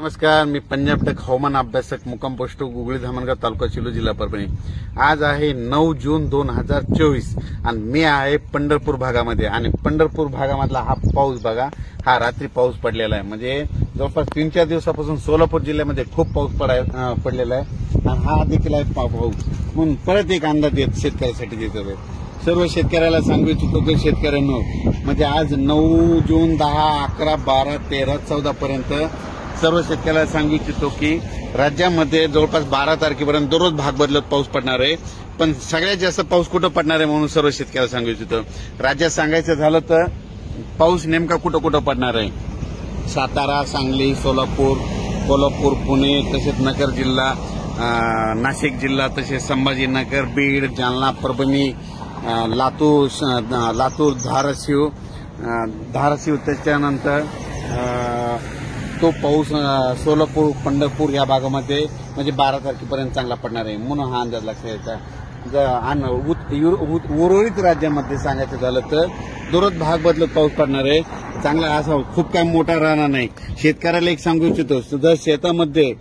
नमस्कार, मी पंजाब टेक हवामान अभ्यासक मुक्काम पोस्ट गुगळी धामणगाव तालुका चिलू जिल्हा परभणी। आज आहे 9 जून 2024 आणि मी आहे पंढरपूर भागामध्ये आणि पंढरपूर भागामधला हा पाऊस बघा, हा रात्री पाऊस पडलेला आहे। म्हणजे जवळपास 3-4 दिवसापासून सोलापूर जिल्ह्यामध्ये खूप पाऊस पडलेला आहे आणि हा देखील आहे पाऊस। म्हणून परत एक अंदाज शेतकऱ्यासाठी देतो। सर्व शेतकऱ्याला सांगू इच्छितो की शेतकऱ्यांनो, म्हणजे आज 9 जून 10, 11, 12, 13, 14 पर्यंत सर्व शेतकऱ्याला सांगू इच्छितो की राज्यामध्ये जवळपास 12 तारखेपर्यंत दररोज भाग बदलत पाऊस पडणार आहे। पण सगळ्यात जास्त पाऊस कुठं पडणार आहे म्हणून सर्व शेतकऱ्याला सांगू इच्छितो। राज्यात सांगायचं झालं तर पाऊस नेमका कुठं कुठं पडणार आहे, सातारा, सांगली, सोलापूर, कोल्हापूर, पुणे, तसेच नगर जिल्हा, नाशिक जिल्हा, तसेच संभाजीनगर, बीड, जालना, परभणी, लातूर, धाराशिव, त्याच्यानंतर तो पाऊस सोलापूर, पंढरपूर या भागामध्ये म्हणजे 12 तारखेपर्यंत चांगला पडणार आहे म्हणून हा अंदाज लक्षात घ्यायचा। उर्वरित राज्यामध्ये सांगायचं झालं तर दररोज भाग बदलत पाऊस पडणार आहे, चांगला असा खूप काही मोठा राहणार नाही। शेतकऱ्याला एक सांगू इच्छितो, जर शेतामध्ये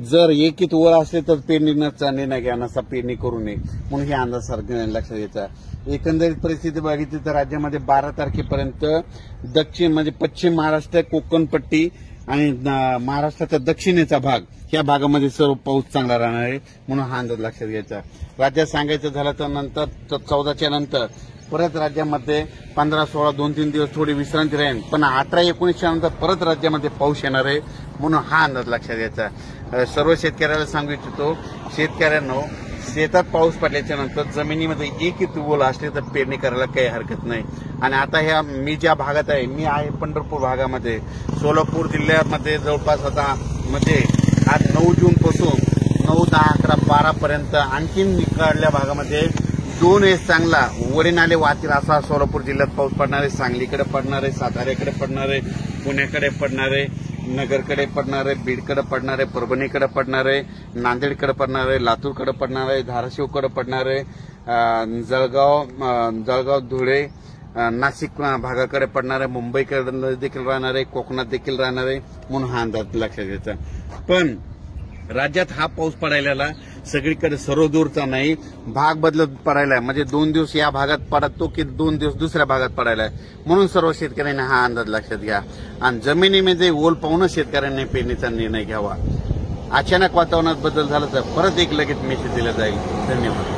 जर एकीत वर असले तर पेरणीचा निर्णय घ्या, नसा पेरणी करू नये म्हणून हे अंदाज लक्षात घ्यायचा। एकंदरीत परिस्थिती बघितली तर राज्यामध्ये 12 तारखेपर्यंत दक्षिण म्हणजे पश्चिम महाराष्ट्र, कोकण पट्टी आणि महाराष्ट्राचा दक्षिणेचा भाग या भागामध्ये सर्व पाऊस चांगला राहणार आहे म्हणून हा अंदाज लक्षात घ्यायचा। राज्यात सांगायचं झालं तर नंतर 14च्या नंतर परत राज्यामध्ये 15, 16, 2-3 दिवस थोडी विश्रांती राहील, पण 18, 19च्या नंतर परत राज्यामध्ये पाऊस येणार आहे म्हणून हा अंदाज लक्षात घ्यायचा। सर्व शेतकऱ्याला सांगू इच्छितो, शेतकऱ्यांनो, शेतात पाऊस पडल्याच्या नंतर जमिनीमध्ये एक ओल असले तर पेरणी करायला काही हरकत नाही। आणि आता ह्या मी ज्या भागात आहे, मी आहे पंढरपूर भागामध्ये, सोलापूर जिल्ह्यामध्ये जवळपास आता म्हणजे आज 9 जून पासून 9, 10, 11, 12 पर्यंत आणखीन निकाडल्या भागामध्ये 2 चांगला वरी नाले वाहतील असा सोलापूर जिल्ह्यात पाऊस पडणार आहे। सांगलीकडे पडणार आहे, साताऱ्याकडे पडणार आहे, पुण्याकडे पडणार आहे, नगरकडे पडणार आहे, बीडकडे पडणार आहे, परभणीकडे पडणार आहे, नांदेडकडे पडणार आहे, लातूरकडे पडणार आहे, धाराशिवकडे पडणार आहे, जळगाव, धुळे, नाशिक भागाकडे पडणार आहे, मुंबईकडे देखील राहणार आहे, कोकणात देखील राहणार आहे म्हणून हा अंदाज लक्षात घ्यायचा। पण राज्यात हा पाऊस पडायला सगळीकडे सर्वदूरचा नाही, भाग बदलत पडायला, म्हणजे 2 दिवस या भागात पडतो की 2 दिवस दुसऱ्या भागात पडायला, म्हणून सर्व शेतकऱ्यांनी हा अंदाज लक्षात घ्या आणि जमिनीमध्ये ओल पाहूनच शेतकऱ्यांनी पेरणीचा निर्णय घ्यावा। अचानक वातावरणात बदल झाला तर परत एक लगेच मेसेज दिला जाईल। धन्यवाद।